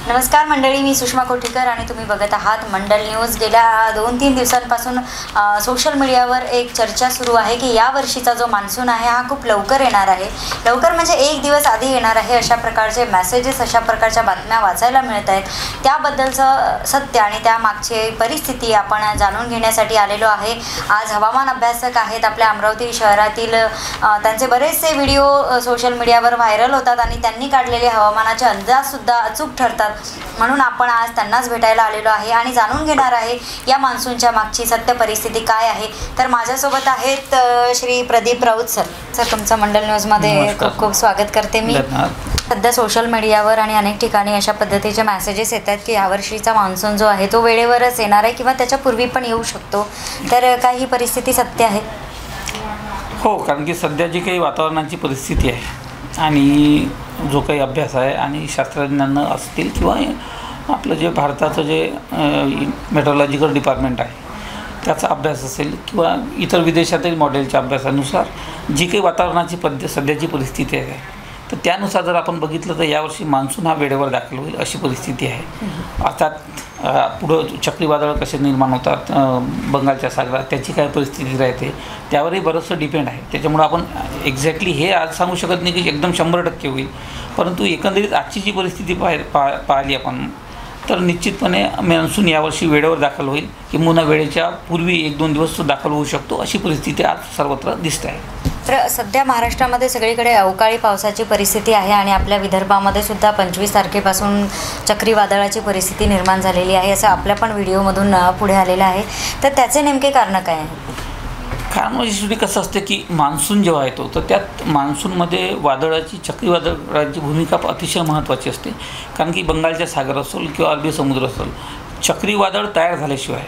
नमस्कार मंडळी, मी सुषमा कोठीकर आणि तुम्ही बघत आहात मंडल न्यूज। गेल्या 2-3 दिवसांपासून सोशल मीडियावर एक चर्चा सुरू आहे की या वर्षीचा जो मान्सून आहे हा खूप लवकर येणार आहे। लवकर म्हणजे एक दिवस आधी येणार आहे अशा प्रकारचे मेसेजेस, अशा प्रकारच्या बातम्या वाचायला मिळत आहेत। त्याबद्दलचं सत्य आणि त्यामागची परिस्थिती आपण जाणून घेण्यासाठी आलेलो आहे। आज हवामान अभ्यासक आहेत आपल्या अमरावती शहरातील, त्यांचे बरेचसे व्हिडिओ सोशल मीडियावर व्हायरल होतात आणि त्यांनी काढलेले हवामानाचे अंदाजसुद्धा अचूक ठरतात। म्हणून आपण आज त्यांनाच भेटायला आलेलो आहे आणि जाणून घेणार आहे या मान्सूनच्या मागची सत्य परिस्थिती काय आहे। तर माझ्यासोबत आहेत श्री प्रदीप राऊत सर, तुमचं मंडल न्यूजमध्ये खूप खूप स्वागत करते मी। सध्या सोशल मीडियावर आणि अनेक ठिकाणी अशा पद्धतीचे मेसेजेस येतात की यावर्षीचा मान्सून जो आहे तो वेळेवरच येणार आहे किंवा त्याच्यापूर्वी पण येऊ शकतो, तर काही परिस्थिती सत्य आहे? हो, कारण की सध्या जी काही वातावरणाची परिस्थिती आहे आणि जो काही अभ्यास आहे आणि शास्त्रज्ञांना असतील किंवा आपलं जे भारताचं जे मेट्रोलॉजिकल डिपार्टमेंट आहे त्याचा अभ्यास असेल किंवा इतर विदेशातील मॉडेलच्या अभ्यासानुसार जी काही वातावरणाची सध्याची परिस्थिती आहे तर त्यानुसार जर आपण बघितलं तर यावर्षी मान्सून हा वेळेवर दाखल होईल अशी परिस्थिती आहे। अर्थात पुढं चक्रीवादळ कसे निर्माण होतात बंगालच्या सागरात, त्याची काय परिस्थिती राहते त्यावरही बरंचसं डिपेंड आहे। त्याच्यामुळं आपण एक्झॅक्टली हे आज सांगू शकत नाही की एकदम 100% होईल, परंतु एकंदरीत आजची जी परिस्थिती पाहिली आपण तर निश्चितपणे मान्सून यावर्षी वेळेवर दाखल होईल, किंबहुना वेळेच्या पूर्वी 1-2 दिवस दाखल होऊ शकतो अशी परिस्थिती आज सर्वत्र दिसते आहे। तर सध्या महाराष्ट्रामध्ये सगळीकडे अवकाळी पावसाची परिस्थिती आहे आणि आपल्या विदर्भामध्ये सुद्धा 25 तारखेपासून चक्रीवादळाची परिस्थिती निर्माण झालेली आहे असं आपल्या पण व्हिडिओमधून पुढे आलेलं आहे। तर त्याचे नेमके कारण काय आहे? कारण म्हणजे शेवटी कसं असते की मान्सून जेव्हा येतो तर त्यात मान्सूनमध्ये चक्रीवादळाची भूमिका अतिशय महत्त्वाची असते। कारण की बंगालच्या सागर असेल किंवा अरबी समुद्र असेल, चक्रीवादळ तयार झाल्याशिवाय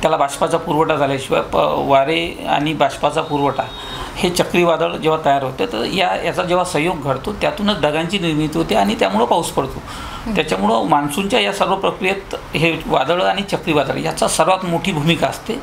त्याला बाष्पाचा पुरवठा झाल्याशिवाय वारे आणि बाष्पाचा पुरवठा हे चक्रीवादळ जेव्हा तयार होते तर याचा जेव्हा संयोग घडतो त्यातूनच ढगांची निर्मिती होते आणि त्यामुळं पाऊस पडतो। त्याच्यामुळं मान्सूनच्या या सर्व प्रक्रियेत हे वादळ आणि चक्रीवादळ याचा सर्वात मोठी भूमिका असते,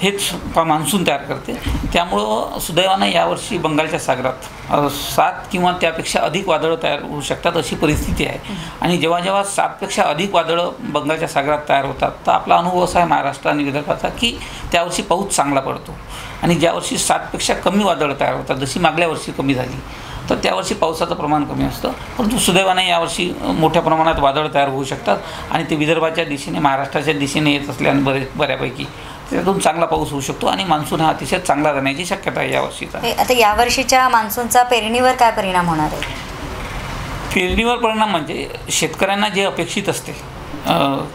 हेच मान्सून तयार करते। त्यामुळं सुदैवानं यावर्षी बंगालच्या सागरात 7 किंवा त्यापेक्षा अधिक वादळं तयार होऊ शकतात अशी परिस्थिती आहे। आणि जेव्हा जेव्हा 7पेक्षा अधिक वादळं बंगालच्या सागरात तयार होतात तर आपला अनुभव असा आहे महाराष्ट्र आणि विदर्भाचा की त्यावर्षी पाऊस चांगला पडतो। आणि ज्यावर्षी 7पेक्षा कमी वादळं तयार होतात, जशी मागल्या वर्षी कमी झाली तर त्यावर्षी पावसाचं प्रमाण कमी असतं। परंतु सुदैवाने यावर्षी मोठ्या प्रमाणात वादळ तयार होऊ शकतात आणि ते विदर्भाच्या दिशेने महाराष्ट्राच्या दिशेने येत असल्याने बऱ्यापैकी त्यातून चांगला पाऊस होऊ शकतो आणि मान्सून हा अतिशय चांगला राहण्याची शक्यता आहे यावर्षीचा। आता यावर्षीच्या मान्सूनचा पेरणीवर काय परिणाम होणार आहे? पेरणीवर परिणाम म्हणजे शेतकऱ्यांना जे अपेक्षित असते,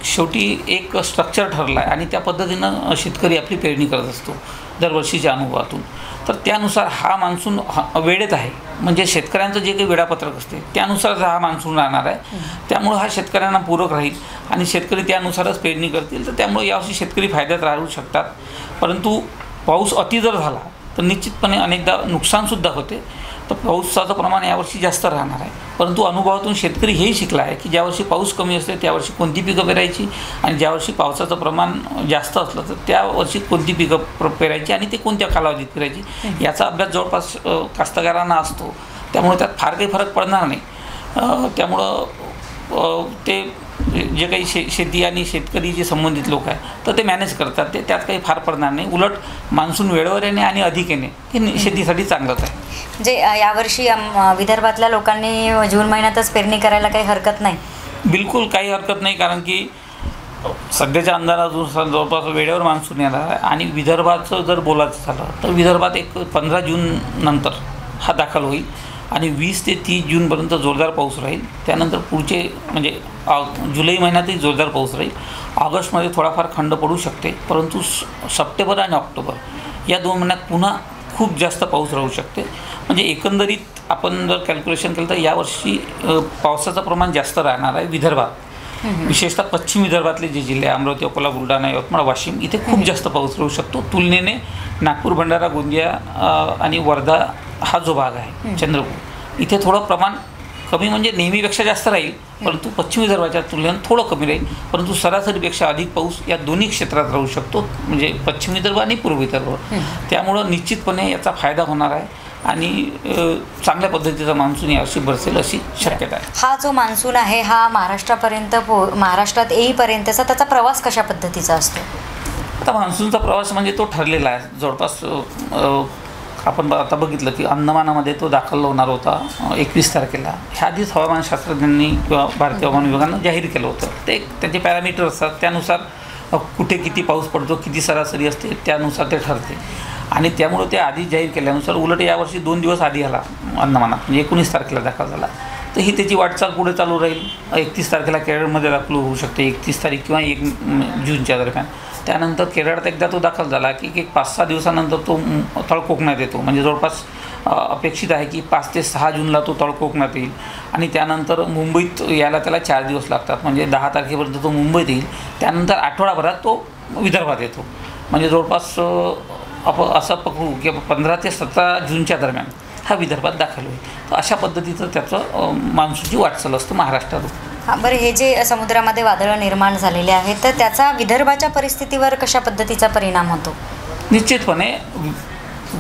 शेवटी एक स्ट्रक्चर ठरलं आहे आणि त्या पद्धतीनं शेतकरी आपली पेरणी करत असतो दरवर्षीच्या अनुभवातून। तर त्यानुसार हा मान्सून वेळेत आहे, म्हणजे शेतकऱ्यांचं जे काही वेळापत्रक असते त्यानुसार हा मान्सून राहणार आहे। त्यामुळं हा शेतकऱ्यांना पूरक राहील आणि शेतकरी त्यानुसारच पेरणी करतील, तर त्यामुळे यावर्षी शेतकरी फायद्यात राहू शकतात। परंतु पाऊस अति जर झाला तर निश्चितपणे अनेकदा नुकसानसुद्धा होते। तर पावसाचं प्रमाण यावर्षी जास्त राहणार आहे, परंतु अनुभवातून शेतकरी हेही शिकला आहे की ज्यावर्षी पाऊस कमी असते त्यावर्षी कोणती पिकं पेरायची आणि ज्यावर्षी पावसाचं प्रमाण जास्त असलं तर त्यावर्षी कोणती पिकं पेरायची आणि ते कोणत्या कालावधीत पेरायची याचा अभ्यास जवळपास कास्तकारांना असतो। त्यामुळे त्यात फार काही फरक पडणार नाही। त्यामुळं ते जे काही शेती आणि शेतकरी जे संबंधित लोक आहेत तर ते मॅनेज करतात, ते त्यात काही फार पडणार नाही। उलट मान्सून वेळेवर येणे आणि अधिक येणे हे शेतीसाठी चांगलंच आहे। म्हणजे यावर्षी विदर्भातल्या लोकांनी जून महिन्यातच पेरणी करायला काही हरकत नाही? बिलकुल काही हरकत नाही, कारण की सध्याच्या अंदाजानुसार जवळपास वेळेवर मान्सून येणार आहे। आणि विदर्भाचं जर बोलायचं झालं तर विदर्भात एक 15 जून नंतर हा दाखल होईल आणि 20 ते 30 जूनपर्यंत जोरदार पाऊस राहील। त्यानंतर पुढचे म्हणजे जुलै महिन्यातही जोरदार पाऊस राहील। ऑगस्टमध्ये थोडाफार खंड पडू शकते, परंतु सप्टेंबर आणि ऑक्टोबर या 2 महिन्यात पुन्हा खूप जास्त पाऊस राहू शकते। म्हणजे एकंदरीत आपण जर कॅल्क्युलेशन केलं तर यावर्षी पावसाचं प्रमाण जास्त राहणार आहे विदर्भात, विशेषतः पश्चिम विदर्भातले जे जिल्हे अमरावती, अकोला, बुलढाणा, यवतमाळ, वाशिम इथे खूप जास्त पाऊस राहू शकतो। तुलनेने नागपूर, भंडारा, गोंदिया आणि वर्धा हा जो भाग आहे चंद्रपूर इथे थोडं प्रमाण कमी, म्हणजे नेहमीपेक्षा जास्त राहील, परंतु पश्चिम विदर्भाच्या तुलनेत थोडं कमी राहील। परंतु सरासरीपेक्षा अधिक पाऊस या दोन्ही क्षेत्रात राहू शकतो, म्हणजे पश्चिम विदर्भ आणि पूर्व विदर्भ। त्यामुळं निश्चितपणे याचा फायदा होणार आहे आणि चांगल्या पद्धतीचा मान्सून यावर्षी बरसेल अशी शक्यता आहे. हा जो मान्सून आहे हा महाराष्ट्रात येईपर्यंतचा त्याचा प्रवास कशा पद्धतीचा असतो? आता मान्सूनचा प्रवास म्हणजे तो ठरलेला आहे. जवळपास आपण आता बघितलं की अंदमानामध्ये तो दाखल होणार होता 21 तारखेला. ह्या आधीच हवामानशास्त्रज्ञांनी किंवा भारतीय हवामान विभागानं जाहीर केलं होतं. ते त्याचे पॅरामीटर असतात, त्यानुसार कुठे किती पाऊस पडतो, किती सरासरी असते, त्यानुसार ते ठरते. आणि त्यामुळं ते आधी जाहीर केल्यानुसार उलट यावर्षी 2 दिवस आधी आला अंदमानात, म्हणजे 19 तारखेला दाखल झाला. तर ही त्याची वाटचाल पुढे चालू राहील. 31 तारखेला केरळमध्ये दाखल होऊ शकते, 31 तारीख किंवा 1 जूनच्या दरम्यान. त्यानंतर केरळात एकदा तो दाखल झाला की 5-6 दिवसानंतर तो तळकोकणात येतो. म्हणजे जवळपास अपेक्षित आहे की 5 ते 6 जूनला तो तळकोकणात येईल. आणि त्यानंतर मुंबईत यायला त्याला 4 दिवस लागतात, म्हणजे 10 तारखेपर्यंत तो मुंबईत येईल. त्यानंतर आठवडाभरात तो विदर्भात येतो. म्हणजे जवळपास असं पकडू की 15 ते 17 जूनच्या दरम्यान हा विदर्भात दाखल होईल. तर अशा पद्धतीचं त्याचं मान्सूनची वाटचाल असतं महाराष्ट्रात. हां, बरं, हे जे समुद्रामध्ये वादळं निर्माण झालेले आहेत तर त्याचा विदर्भाच्या परिस्थितीवर कशा पद्धतीचा परिणाम होतो? निश्चितपणे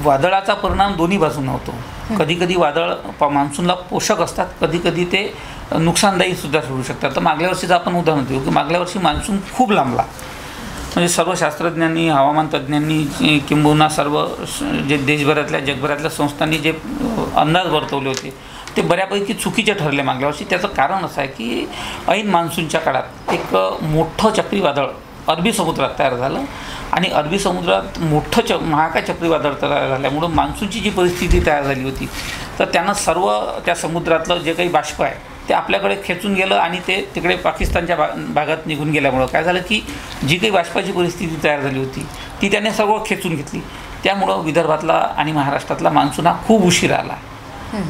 वादळाचा परिणाम दोन्ही बाजूंना होतो. कधीकधी वादळ मान्सूनला पोषक असतात, कधीकधी ते नुकसानदायीसुद्धा ठरू शकतात. तर मागल्या वर्षीचं आपण उदाहरण देऊ की मागल्या वर्षी मान्सून खूप लांबला. म्हणजे सर्व शास्त्रज्ञांनी, हवामान तज्ज्ञांनी किंबहुना सर्व जे देशभरातल्या जगभरातल्या संस्थांनी जे अंदाज वर्तवले होते ते बऱ्यापैकी चुकीचे ठरले मागल्या वर्षी. त्याचं कारण असं आहे की ऐन मान्सूनच्या काळात एक मोठं चक्रीवादळ अरबी समुद्रात तयार झालं आणि अरबी समुद्रात मोठं महाकाय चक्रीवादळ तयार झाल्यामुळं मान्सूनची जी परिस्थिती तयार झाली होती तर त्यानं सर्व त्या समुद्रातलं जे काही बाष्प आहे ते आपल्याकडे खेचून गेलं आणि ते तिकडे पाकिस्तानच्या भागात निघून गेल्यामुळं काय झालं की जी काही बाष्पाची परिस्थिती तयार झाली होती ती त्याने सर्व खेचून घेतली. त्यामुळं विदर्भातला आणि महाराष्ट्रातला मान्सून हा खूप उशीर आला.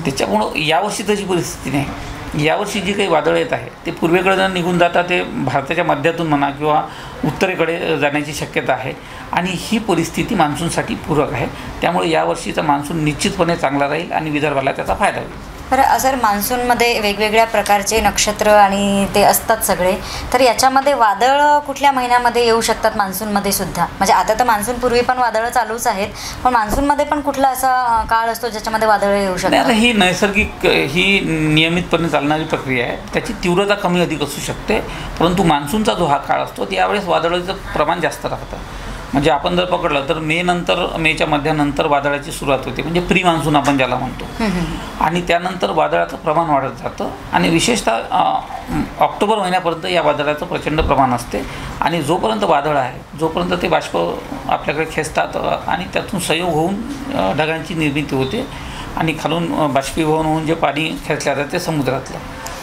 त्याच्यामुळं यावर्षी तशी परिस्थिती नाही. यावर्षी जी काही वादळं येत आहे ते पूर्वेकडे निघून जातात, ते भारताच्या मध्यातून म्हणा किंवा उत्तरेकडे जाण्याची शक्यता आहे आणि ही परिस्थिती मान्सूनसाठी पूरक आहे. त्यामुळे यावर्षीचा मान्सून निश्चितपणे चांगला राहील आणि विदर्भाला त्याचा फायदा होईल. बरं, सर, मान्सूनमध्ये वेगवेगळ्या प्रकारचे नक्षत्र आणि ते असतात सगळे, तर याच्यामध्ये वादळ कुठल्या महिन्यामध्ये येऊ शकतात मान्सूनमध्ये सुद्धा? म्हणजे आता तर मान्सूनपूर्वी पण वादळं चालूच आहेत, पण मान्सूनमध्ये पण कुठला असा काळ असतो ज्याच्यामध्ये वादळं येऊ शकतात? ही नैसर्गिक, ही नियमितपणे चालणारी प्रक्रिया आहे. त्याची तीव्रता कमी अधिक असू शकते, परंतु मान्सूनचा जो हा काळ असतो त्यावेळेस वादळाचं प्रमाण जास्त राहतं. म्हणजे आपण जर पकडलं तर मेच्या मध्यानंतर वादळाची सुरुवात होते, म्हणजे प्री मान्सून आपण ज्याला म्हणतो. आणि त्यानंतर वादळाचं प्रमाण वाढत जातं आणि विशेषतः ऑक्टोबर महिन्यापर्यंत या वादळाचं प्रचंड प्रमाण असते. आणि जोपर्यंत वादळ आहे, जोपर्यंत ते बाष्प आपल्याकडे खेचतात आणि त्यातून संयोग होऊन ढगांची निर्मिती होते आणि खालून बाष्पीभवन होऊन जे पाणी खेचलं जातं ते समुद्रातलं.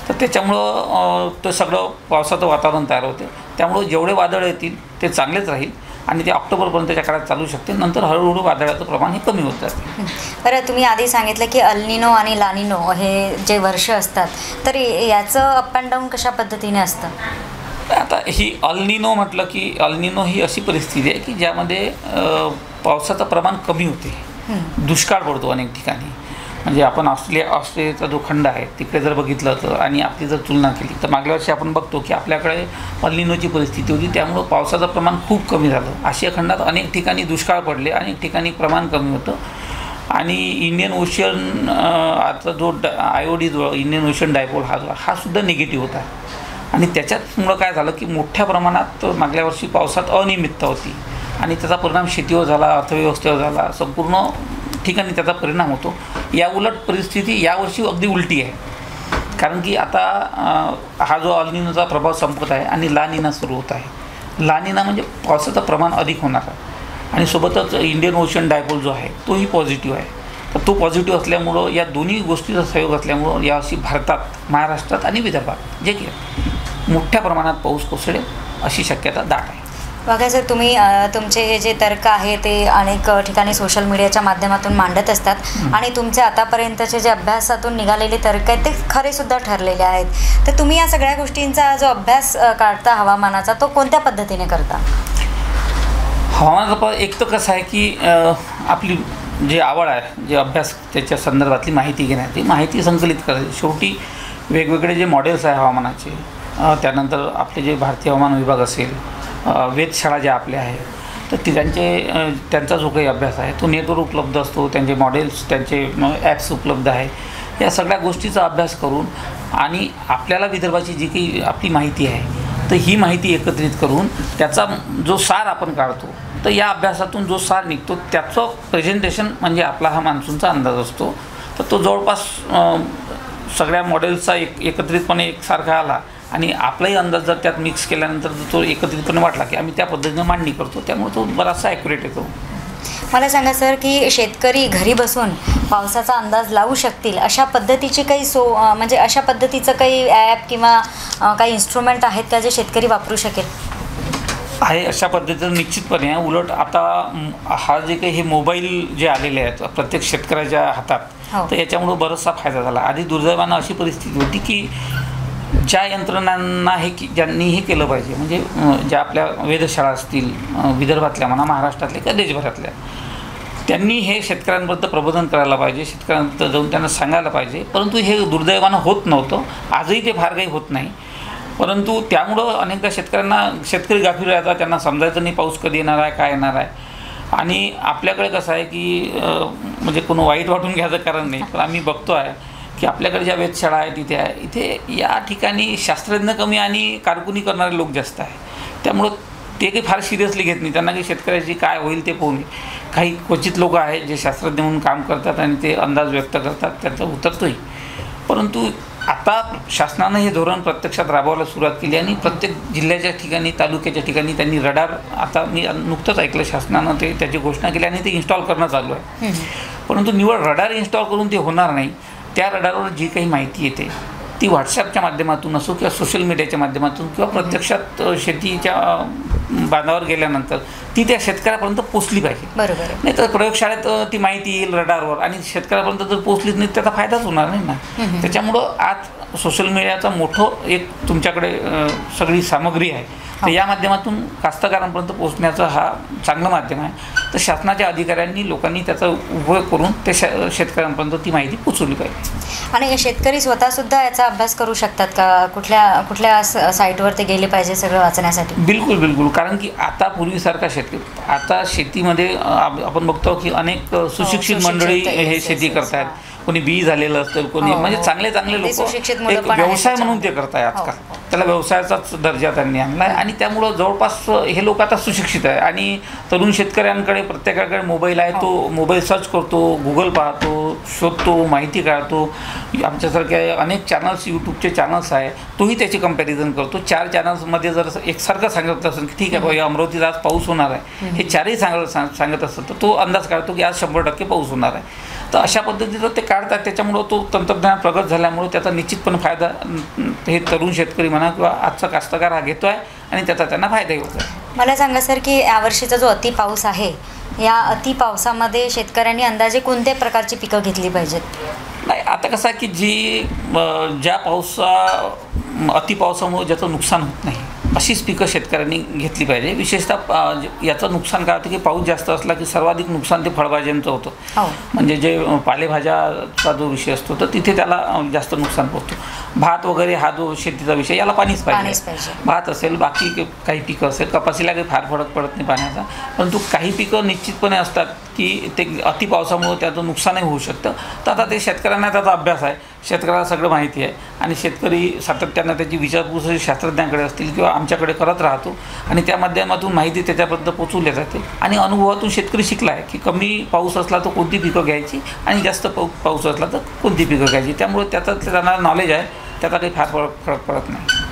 तर त्याच्यामुळं ते सगळं पावसाचं वातावरण तयार होते. त्यामुळं जेवढे वादळ येतील ते चांगलेच राहील आणि ते ऑक्टोबरपर्यंतच्या काळात चालू शकते. नंतर हळूहळू वादळाचं प्रमाण हे कमी होत जाते. बरं, तुम्ही आधी सांगितलं की अल्निनो आणि लानिनो हे जे वर्ष असतात तर याचं अप अँड डाऊन कशा पद्धतीने असतं? आता ही अल्निनो म्हटलं की अल्निनो ही अशी परिस्थिती आहे की ज्यामध्ये पावसाचं प्रमाण कमी होते, दुष्काळ पडतो अनेक ठिकाणी. म्हणजे आपण ऑस्ट्रेलियाचा जो खंड आहे तिकडे जर बघितलं तर आणि आपली जर तुलना केली तर मागल्या वर्षी आपण बघतो की आपल्याकडे अल्निनोची परिस्थिती होती, त्यामुळं पावसाचं प्रमाण खूप कमी झालं. आशिया खंडात अनेक ठिकाणी दुष्काळ पडले, अनेक ठिकाणी प्रमाण कमी होतं. आणि इंडियन ओशन आता जो IOD जो इंडियन ओशन डायपोल हा सुद्धा निगेटिव्ह होता. आणि त्याच्यामुळं काय झालं की मोठ्या प्रमाणात मागल्या वर्षी पावसात अनियमितता होती आणि त्याचा परिणाम शेतीवर झाला, अर्थव्यवस्थेवर झाला, संपूर्ण ठिकाणी त्याचा परिणाम होतो. या उलट परिस्थिती यावर्षी अगदी उलटी आहे, कारण की आता हा जो अल्निनोचा प्रभाव संपत आहे आणि ला निना सुरू होत आहे. ला निना म्हणजे पावसाचं प्रमाण अधिक होणार आहे आणि सोबतच इंडियन ओशन डायपोल जो आहे तोही पॉझिटिव्ह आहे. तर तो पॉझिटिव्ह असल्यामुळं या दोन्ही गोष्टीचा सहयोग असल्यामुळं यावर्षी भारतात, महाराष्ट्रात आणि विदर्भात जे की मोठ्या प्रमाणात पाऊस कोसळेल अशी शक्यता दाट आहे. बघा सर, तुम्ही तुमचे हे जे तर्क आहे ते अनेक ठिकाणी सोशल मीडियाच्या माध्यमातून मांडत असतात आणि तुमचे आतापर्यंतचे जे अभ्यासातून निघालेले तर्क आहेत ते खरेसुद्धा ठरलेले आहेत. तर तुम्ही या सगळ्या गोष्टींचा जो अभ्यास काढता हवामानाचा तो कोणत्या पद्धतीने करता? हवामानाचा एक तर कसं आहे की आपली जी आवड आहे, जे अभ्यास त्याच्या संदर्भातली माहिती घेण्याची, माहिती संकलित करायची. शेवटी वेगवेगळे जे मॉडेल्स आहे हवामानाचे, त्यानंतर आपले जे भारतीय हवामान विभाग असेल, वेधशाळा ज्या आपल्या आहेत, तर त्यांचा जो काही अभ्यास आहे तो नेटवर उपलब्ध असतो, त्यांचे मॉडेल्स, त्यांचे ॲप्स उपलब्ध आहे. या सगळ्या गोष्टीचा अभ्यास करून आणि आपल्याला विदर्भाची जी काही आपली माहिती आहे तर ही माहिती एकत्रित करून त्याचा जो सार आपण काढतो, तर या अभ्यासातून जो सार निघतो त्याचं प्रेझेंटेशन म्हणजे आपला हा मान्सूनचा अंदाज असतो. तर तो जवळपास सगळ्या मॉडेल्सचा एकत्रितपणे एकसारखा आला आणि आपलाही अंदाज जर त्यात मिक्स केल्यानंतर तो एकत्रितपणे वाटला की आम्ही त्या पद्धतीनं मांडणी करतो, त्यामुळे तो बराचसा ॲक्युरेट येतो. मला सांगा सर की शेतकरी घरी बसून पावसाचा अंदाज लावू शकतील अशा पद्धतीची काही म्हणजे अशा पद्धतीचं काही ॲप किंवा काही इन्स्ट्रुमेंट आहेत का जे शेतकरी वापरू शकेल? आहे, अशा पद्धतीचं निश्चितपणे आहे. उलट आता हा जे काही हे मोबाईल जे आलेले आहेत प्रत्येक शेतकऱ्याच्या हातात, तर याच्यामुळं बराचसा फायदा झाला. आधी दुर्दैवानं अशी परिस्थिती होती की ज्या यंत्रणांना ज्यांनी हे केलं पाहिजे, म्हणजे ज्या आपल्या वेधशाळा असतील विदर्भातल्या म्हणा, महाराष्ट्रातल्या किंवा देशभरातल्या, त्यांनी हे शेतकऱ्यांपर्यंत प्रबोधन करायला पाहिजे, शेतकऱ्यांपर्यंत जाऊन त्यांना सांगायला पाहिजे. परंतु हे दुर्दैवानं होत नव्हतं. आजही ते फार काही होत नाही. परंतु त्यामुळं अनेकदा शेतकरी गाफील राहतात, त्यांना समजायचं नाही पाऊस कधी येणार आहे, काय येणार आहे. आणि आपल्याकडे कसं आहे की म्हणजे कोण वाईट वाटून घ्यायचं कारण नाही, पण आम्ही बघतो आहे की आपल्याकडे ज्या वेधशाळा आहेत इथे या ठिकाणी शास्त्रज्ञ कमी आणि कारकुनी करणारे लोक जास्त आहे. त्यामुळं ते काही फार सिरियसली घेत नाही. त्यांना काही शेतकऱ्याची काय होईल ते पाहून काही क्वचित लोक आहेत जे शास्त्रज्ञ म्हणून काम करतात आणि ते अंदाज व्यक्त करतात, त्यांचा उतरतोही. परंतु आता शासनानं हे धोरण प्रत्यक्षात राबवायला सुरुवात केली आणि प्रत्येक जिल्ह्याच्या ठिकाणी, तालुक्याच्या ठिकाणी त्यांनी रडार, आता मी नुकतंच ऐकलं शासनानं त्याची घोषणा केली आणि ते इन्स्टॉल करणं चालू आहे. परंतु निवड रडार इन्स्टॉल करून ते होणार नाही. त्या रडारवर जी काही माहिती येते ती व्हॉट्सॲपच्या माध्यमातून असो किंवा सोशल मीडियाच्या माध्यमातून किंवा प्रत्यक्षात शेतीच्या बांधावर गेल्यानंतर ती त्या शेतकऱ्यापर्यंत पोचली पाहिजे. बरोबर. नाही तर प्रयोगशाळेत ती माहिती येईल रडारवर आणि शेतकऱ्यापर्यंत जर पोचलीच नाही त्याचा फायदाच होणार नाही ना. त्याच्यामुळं आज सोशल मीडियाचा मोठं एक तुमच्याकडे सगळी सामग्री आहे, तर या माध्यमातून कास्तकारांपर्यंत पोहोचण्याचं हा चांगलं माध्यम आहे. तर शासनाच्या अधिकाऱ्यांनी, लोकांनी त्याचा उपयोग करून ते शेतकऱ्यांपर्यंत ती माहिती पोचवली पाहिजे. आणि शेतकरी स्वतःसुद्धा याचा अभ्यास करू शकतात का? कुठल्या साईटवर ते गेले पाहिजे सगळं वाचण्यासाठी? बिलकुल. कारण की आता पूर्वीसारखा आता शेतीमध्ये आपण बघतो की अनेक सुशिक्षित मंडळी हे शेती करतायत. कोणी बी झालेलं असतं, कोणी म्हणजे चांगले लोक एक व्यवसाय म्हणून ते करत आहे आजकाल. त्याला व्यवसायाचाच दर्जा त्यांनी आणला आहे आणि त्यामुळं जवळपास हे लोक आता सुशिक्षित आहे. आणि तरुण शेतकऱ्यांकडे प्रत्येकाकडे मोबाईल आहे, तो मोबाईल सर्च करतो, गुगल पाहतो, शोधतो, माहिती काढतो. आमच्यासारख्या अनेक चॅनल्स, यूट्यूबचे चॅनल्स आहे, तोही त्याची कंपॅरिझन करतो. 4 चॅनल्समध्ये जर एकसारखं सांगत असेल की ठीक आहे बाबा अमरावतीत आज पाऊस होणार आहे, हे 4ही सांगत असेल तर तो अंदाज काढतो की आज 100% पाऊस होणार आहे. तर अशा पद्धतीचं ते काढतात. त्याच्यामुळं तो तंत्रज्ञान प्रगत झाल्यामुळे त्याचा निश्चितपणे फायदा हे तरुण शेतकरी म्हणा किंवा आजचा कास्तकार हा घेतो आहे आणि त्याचा त्यांना फायदाही होतो आहे. मला सांगा सर की यावर्षीचा जो अति पाऊस आहे, या अति पावसामध्ये शेतकऱ्यांनी अंदाजे कोणत्या प्रकारची पिकं घेतली पाहिजेत? नाही, आता कसं आहे की ज्या अतिपावसामुळे ज्याचं नुकसान होत नाही अशीच पिकं शेतकऱ्यांनी घेतली पाहिजे. विशेषतः याचं नुकसान काय होतं की पाऊस जास्त असला की सर्वाधिक नुकसान ते फळभाज्यांचं होतं. म्हणजे जे पालेभाज्याचा जो विषय असतो तर तिथे त्याला जास्त नुकसान पोहोचतो. भात वगैरे हा जो शेतीचा विषय, याला पाणीच पाहिजे. भात असेल, बाकी काही पिकं असेल, कपासीला काही फार फरक पडत नाही पाण्याचा. परंतु काही पिकं निश्चितपणे असतात की ते अतिपावसामुळे त्याचं नुकसानही होऊ शकतं. तर आता ते शेतकऱ्यांना त्याचा अभ्यास आहे, शेतकऱ्याला सगळं माहिती आहे आणि शेतकरी सातत्यानं त्याची विचारपूस शास्त्रज्ञांकडे असतील किंवा आमच्याकडे करत राहतो आणि त्या माध्यमातून माहिती त्याच्यापर्यंत पोचवली जाते. आणि अनुभवातून शेतकरी शिकला आहे की कमी पाऊस असला तर कोणती पिकं घ्यायची आणि जास्त पाऊस असला तर कोणती पिकं घ्यायची. त्यामुळे त्यांना नॉलेज आहे, त्याचा काही फार फरक पडत नाही.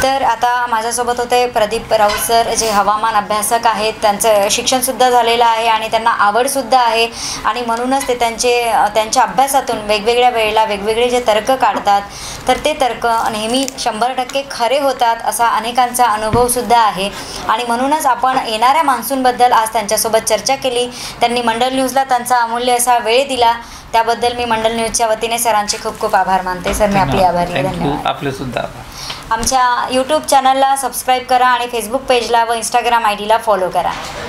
तर आता माझ्यासोबत होते प्रदीप राऊत सर, जे हवामान अभ्यासक आहेत. त्यांचं शिक्षणसुद्धा झालेलं आहे आणि त्यांना आवडसुद्धा आहे आणि म्हणूनच ते त्यांच्या अभ्यासातून वेगवेगळ्या वेळेला वेगवेगळे जे तर्क काढतात, तर ते तर्क नेहमी 100% खरे होतात असा अनेकांचा अनुभवसुद्धा आहे. आणि म्हणूनच आपण येणाऱ्या मान्सूनबद्दल आज त्यांच्यासोबत चर्चा केली. त्यांनी मंडल न्यूजला त्यांचा अमूल्य असा वेळ दिला, त्याबद्दल मी मंडल न्यूजच्या वतीने सरांचे खूप खूप आभार मानते. सर, मी आपली आभारी आहे. धन्यवाद. आपले सुद्धा आभार. आमच्या यूट्यूब चॅनलला सबस्क्राईब करा आणि फेसबुक पेजला व इंस्टाग्राम ID ला फॉलो करा.